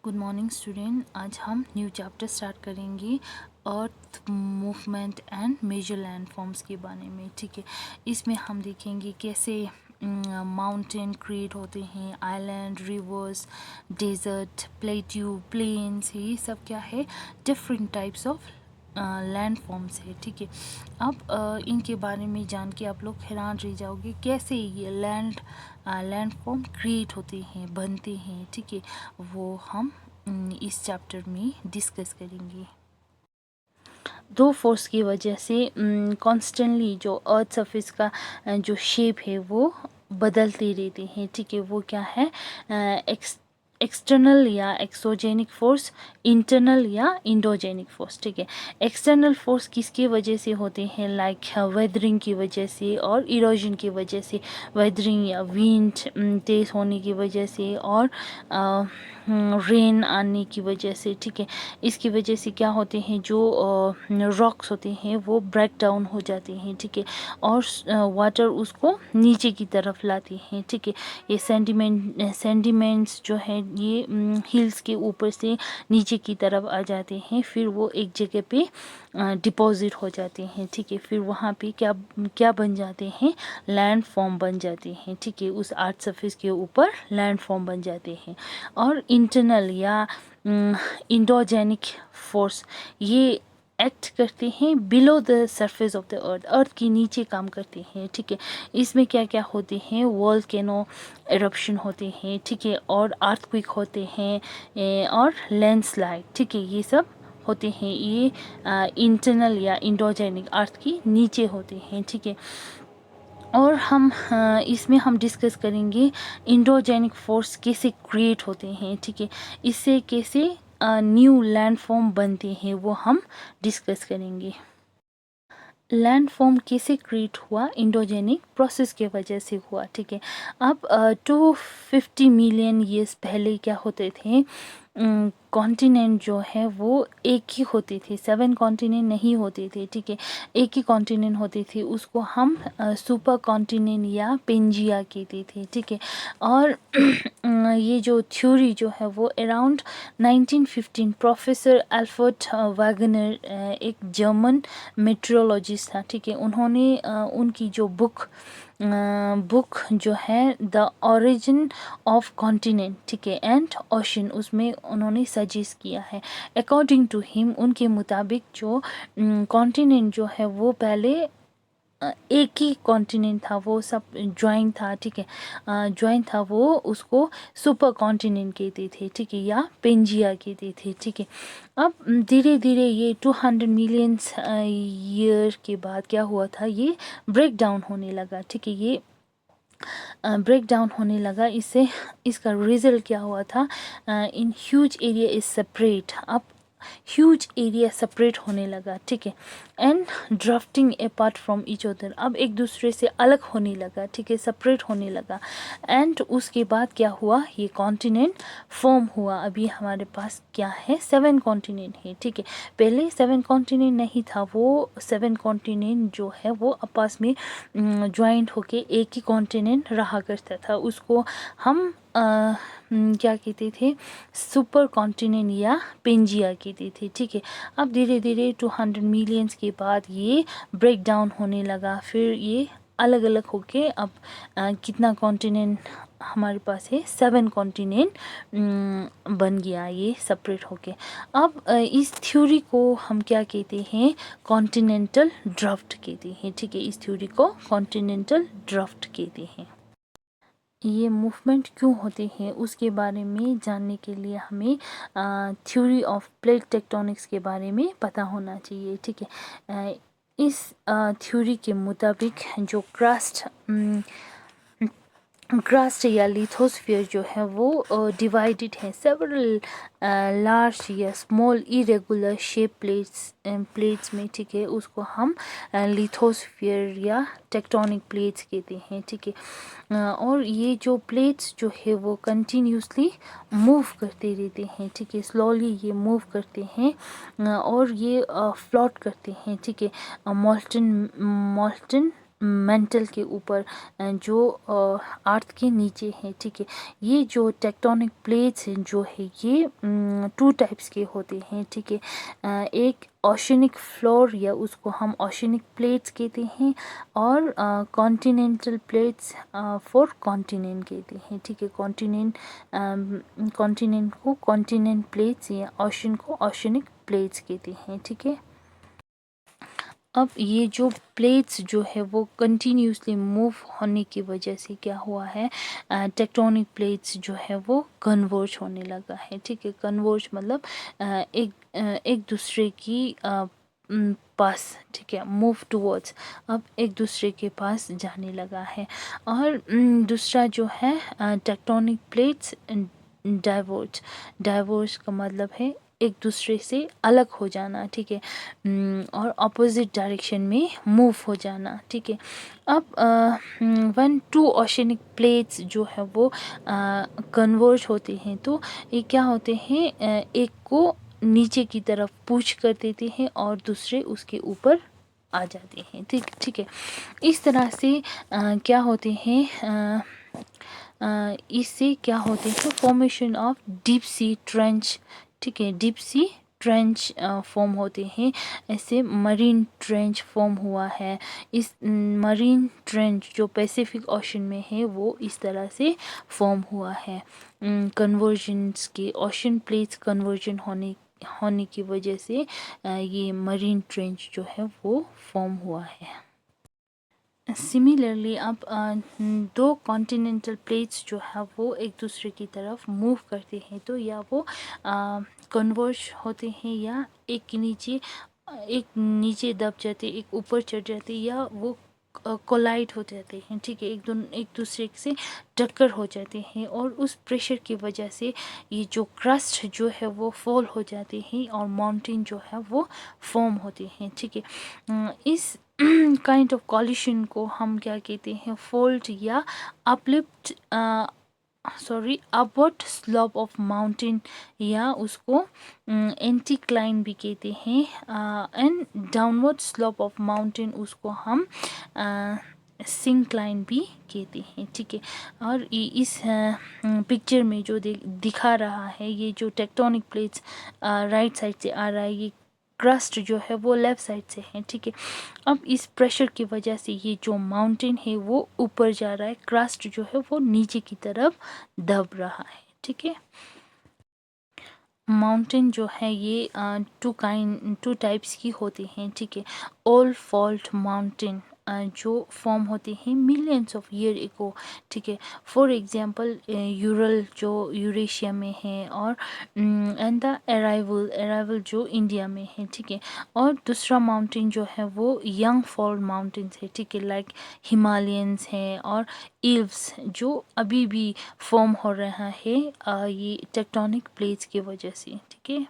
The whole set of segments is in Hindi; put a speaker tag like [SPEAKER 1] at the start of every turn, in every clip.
[SPEAKER 1] Good morning student. आज हम न्यू चैप्टर स्टार्ट करेंगे earth movement and major land forms के बारे में। ठीक है, इसमें हम देखेंगे कैसे माउंटेन क्रिएट होते हैं, island, rivers, desert, plateau, plains, ये सब क्या है, different types of land forms है। ठीक है, अब इनके बारे में जान के आप लोग हैरान रह जाओगे कैसे ये लैंड फॉर्म क्रिएट होते हैं, बनते हैं। ठीक है, वो हम इस चैप्टर में डिस्कस करेंगे। दो फोर्स की वजह से कॉन्स्टेंटली जो अर्थ सरफेस का जो शेप है वो बदलते रहते हैं। ठीक है, वो क्या है, एक्सटर्नल या एक्सोजेनिक फोर्स, इंटरनल या इंडोजेनिक फोर्स। ठीक है, एक्सटर्नल फोर्स किसकी वजह से होते हैं, लाइक वेदरिंग की वजह से और इरोजन की वजह से, वेदरिंग या विंड तेज़ होने की वजह से और रेन आने की वजह से। ठीक है, इसकी वजह से क्या होते हैं, जो रॉक्स होते हैं वो ब्रेक डाउन हो जाते हैं। ठीक है, और वाटर उसको नीचे की तरफ लाते हैं। ठीक है, ये सेंडिमेंट्स जो है ये हिल्स के ऊपर से नीचे की तरफ आ जाते हैं, फिर वो एक जगह पे डिपॉजिट हो जाते हैं। ठीक है, फिर वहाँ पे क्या क्या बन जाते हैं, लैंड फॉर्म बन जाते हैं। ठीक है, उस अर्थ सरफेस के ऊपर लैंड फॉर्म बन जाते हैं। और इंटरनल या इंडोजेनिक फोर्स ये एक्ट करते हैं below the surface of the earth के नीचे काम करते हैं। ठीक है, इसमें क्या क्या होते हैं, वोल्केनो एरप्शन होते हैं। ठीक है, और अर्थक्वेक होते हैं और लैंडस्लाइड। ठीक है, ये सब होते हैं, ये इंटरनल या इंडोजेनिक अर्थ के नीचे होते हैं। ठीक है, और हम इसमें हम डिस्कस करेंगे इंडोजेनिक फोर्स कैसे क्रिएट होते हैं। ठीक है, इससे कैसे न्यू लैंड फॉर्म बनते हैं वो हम डिस्कस करेंगे। लैंड फॉर्म कैसे क्रिएट हुआ, इंडोजेनिक प्रोसेस के वजह से हुआ। ठीक है, अब 250 मिलियन ईयर्स पहले क्या होते थे, कॉन्टिनेंट जो है वो एक ही होते थे, 7 कॉन्टिनेंट नहीं होते थे। ठीक है, एक ही कॉन्टिनेंट होते थे, उसको हम सुपर कॉन्टिनेंट या पेंजिया कहते थे। ठीक है, और ये जो थ्योरी जो है वो अराउंड 1915 प्रोफेसर अल्फ्रेड वैगनर, एक जर्मन मेट्रोलॉजिस्ट था। ठीक है, उन्होंने उनकी जो बुक जो है द ओरिजिन ऑफ कॉन्टिनेंट, ठीक है, एंड ओशन, उसमें उन्होंने सजेस्ट किया है, अकॉर्डिंग टू हिम, उनके मुताबिक जो कॉन्टिनेंट जो है वो पहले एक ही कॉन्टिनेंट था, वो सब ज्वाइन था। ठीक है, ज्वाइन था, वो उसको सुपर कॉन्टिनेंट कहते थे। ठीक है, या पेंजिया कहते थे। ठीक है, अब धीरे धीरे ये 200 मिलियंस ईयर के बाद क्या हुआ था, ये ब्रेक डाउन होने लगा। ठीक है, ये ब्रेक डाउन होने लगा, इससे इसका रिजल्ट क्या हुआ था, in huge area is separate. अब ह्यूज एरिया सेपरेट होने लगा। ठीक है, and drafting apart from each other, अब एक दूसरे से अलग होने लगा। ठीक है, सेपरेट होने लगा, एंड उसके बाद क्या हुआ, ये कॉन्टिनेंट फॉर्म हुआ। अभी हमारे पास क्या है, 7 कॉन्टिनेंट है। ठीक है, पहले 7 कॉन्टिनेंट नहीं था, वो 7 कॉन्टिनेंट जो है वो आपस में ज्वाइंट होके एक ही कॉन्टिनेंट रहा करता था, उसको हम क्या कहते थे, सुपर कॉन्टिनेंट या पेंजिया कहते थे। ठीक है, अब धीरे धीरे 200 मिलियंस के बाद ये ब्रेक डाउन होने लगा, फिर ये अलग अलग होके अब कितना कॉन्टिनेंट हमारे पास है, 7 कॉन्टिनेंट बन गया, ये सेपरेट होके। अब इस थ्योरी को हम क्या कहते हैं, कॉन्टिनेंटल ड्राफ्ट कहते हैं। ठीक है, इस थ्योरी को कॉन्टिनेंटल ड्राफ्ट कहते हैं। ये मूवमेंट क्यों होते हैं उसके बारे में जानने के लिए हमें थ्योरी ऑफ प्लेट टेक्टोनिक्स के बारे में पता होना चाहिए। ठीक है, इस थ्योरी के मुताबिक जो क्रस्ट या लिथोस्फीयर जो है वो डिवाइडेड है सेवरल लार्ज या स्मॉल इरेगुलर शेप प्लेट्स में। ठीक है, उसको हम लिथोस्फीयर या टेक्टोनिक प्लेट्स कहते हैं। ठीक है, और ये जो प्लेट्स जो है वो कंटिन्यूसली मूव करते रहते हैं। ठीक है, स्लोली ये मूव करते हैं और ये फ्लोट करते हैं। ठीक है, मॉल्टन मेंटल के ऊपर जो अर्थ के नीचे है, ठीक है। ये जो टेक्टोनिक प्लेट्स हैं जो है ये 2 टाइप्स के होते हैं, ठीक है। एक ओशनिक फ्लोर या उसको हम ओशनिक प्लेट्स कहते हैं, और कॉन्टिनेंटल प्लेट्स फॉर कॉन्टिनेंट कहते हैं, ठीक है। कॉन्टिनेंट को कॉन्टिनेंट प्लेट्स या ओशन को ओशनिक प्लेट्स कहते हैं, ठीक है। अब ये जो प्लेट्स जो है वो कंटिन्यूसली मूव होने की वजह से क्या हुआ है, टेक्टोनिक प्लेट्स जो है वो कन्वर्ज होने लगा है, ठीक है। कन्वर्ज मतलब एक दूसरे की पास, ठीक है, मूव टुवर्ड्स, अब एक दूसरे के पास जाने लगा है। और दूसरा जो है टेक्टोनिक प्लेट्स डाइवर्ज। डाइवर्ज का मतलब है एक दूसरे से अलग हो जाना, ठीक है, और अपोजिट डायरेक्शन में मूव हो जाना, ठीक है। अब 1-2 ओशनिक प्लेट्स जो है वो कन्वर्ज होते हैं तो ये क्या होते हैं, एक को नीचे की तरफ पुश कर देते हैं और दूसरे उसके ऊपर आ जाते हैं, ठीक ठीक है। इस तरह से क्या होते हैं, इससे क्या होते हैं, formation of deep sea trench, ठीक है। डीप सी ट्रेंच फॉर्म होते हैं, ऐसे मरीन ट्रेंच फॉर्म हुआ है। इस मरीन ट्रेंच जो पैसिफिक ओशन में है वो इस तरह से फॉर्म हुआ है। कन्वर्जन्स के ओशन प्लेट्स कन्वर्जन होने की वजह से ये मरीन ट्रेंच जो है वो फॉर्म हुआ है। सिमिलरली अब 2 कॉन्टिनेंटल प्लेट्स जो है वो एक दूसरे की तरफ मूव करते हैं तो या वो कन्वर्ज होते हैं, या एक नीचे दब जाते, एक ऊपर चढ़ जाते, या वो कोलाइड हो जाते हैं, ठीक है। एक दूसरे से टक्कर हो जाते हैं और उस प्रेशर की वजह से ये जो क्रस्ट जो है वो फॉल हो जाते हैं और माउंटेन जो है वो फॉर्म होते हैं, ठीक है। इस काइंड ऑफ कॉलिशन को हम क्या कहते हैं, फोल्ड या uplift upward slope of mountain, या उसको एंटीक्लाइन भी कहते हैं, and downward slope of mountain उसको हम सिंक्लाइन भी कहते हैं, ठीक है। और इस पिक्चर में जो दिखा रहा है, ये जो टेक्टोनिक प्लेट्स राइट साइड से आ रहा है, ये क्रस्ट जो है वो लेफ़्ट साइड से है, ठीक है। अब इस प्रेशर की वजह से ये जो माउंटेन है वो ऊपर जा रहा है, क्रस्ट जो है वो नीचे की तरफ दब रहा है, ठीक है। माउंटेन जो है ये 2 टाइप्स की होती हैं, ठीक है। ऑल फॉल्ट माउंटेन जो फॉर्म होते हैं मिलियंस ऑफ ईयर एगो, ठीक है। फॉर एग्जांपल यूरल जो यूरेशिया में है, और एंड द अराइवल जो इंडिया में है, ठीक है। और दूसरा माउंटेन जो है वो यंग फॉल माउंटेन्स है, ठीक है, लाइक हिमालयंस है, और इल्व्स जो अभी भी फॉर्म हो रहा है ये टेक्टोनिक प्लेट्स की वजह से, ठीक है।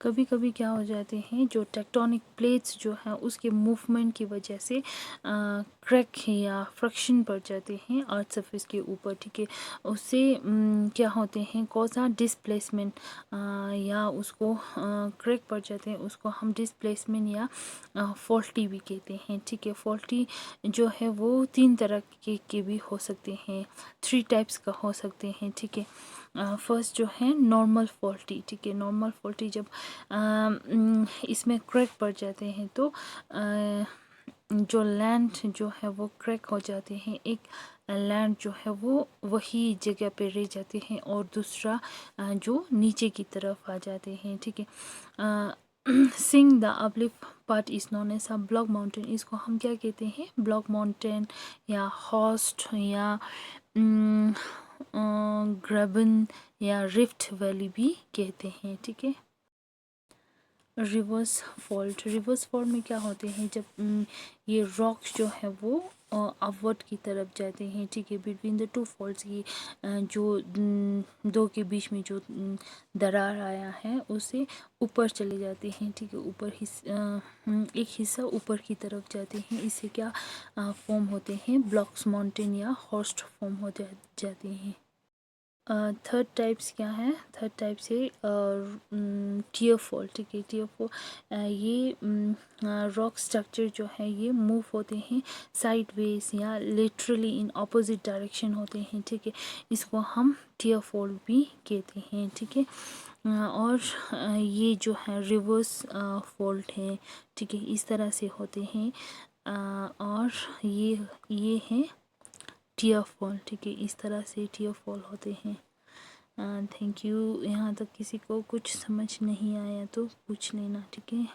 [SPEAKER 1] कभी कभी क्या हो जाते हैं, जो टेक्टोनिक प्लेट्स जो हैं उसके मूवमेंट की वजह से क्रैक या फ्रिक्शन पड़ जाते हैं अर्थ सरफेस के ऊपर, ठीक है। उससे क्या होते हैं, कौन डिस्प्लेसमेंट या उसको क्रैक पड़ जाते हैं, उसको हम डिस्प्लेसमेंट या फॉल्टी भी कहते हैं, ठीक है। फॉल्टी जो है वो 3 तरह के भी हो सकते हैं, 3 टाइप्स का हो सकते हैं, ठीक है। फर्स्ट जो है नॉर्मल फॉल्टी, ठीक है। नॉर्मल फॉल्टी जब इसमें क्रैक पड़ जाते हैं तो जो लैंड जो है वो क्रैक हो जाते हैं, एक लैंड जो है वो वही जगह पे रह जाते हैं और दूसरा जो नीचे की तरफ आ जाते हैं, ठीक है। Since the uplift part is known as a block mountain, इसको हम क्या कहते हैं, ब्लॉक माउंटेन या हॉस्ट या ग्रेबन या रिफ्ट वैली भी कहते हैं, ठीक है। रिवर्स फॉल्ट में क्या होते हैं, जब ये रॉक्स जो है वो अपवर्ड की तरफ जाते हैं, ठीक है। बिटवीन द 2 फॉल्ट्स की जो 2 के बीच में जो दरार आया है उससे ऊपर चले जाते हैं, ठीक है। एक हिस्सा ऊपर की तरफ जाते हैं, इससे क्या फॉर्म होते हैं, ब्लॉक्स माउंटेन या हॉर्स्ट फॉर्म हो जाते हैं। थर्ड टाइप्स क्या है, थर्ड टाइप से टियर फॉल, ठीक है। टियर फॉल ये रॉक स्ट्रक्चर जो है ये मूव होते हैं साइडवेज या लिटरली इन अपोजिट डायरेक्शन होते हैं, ठीक है। इसको हम टियर फॉल भी कहते हैं, ठीक है। और ये जो है रिवर्स फॉल्ट है, ठीक है, इस तरह से होते हैं। और ये है टियर फॉल, ठीक है, इस तरह से टियर फॉल होते हैं। Thank you. यहाँ तक किसी को कुछ समझ नहीं आया तो पूछ लेना, ठीक है।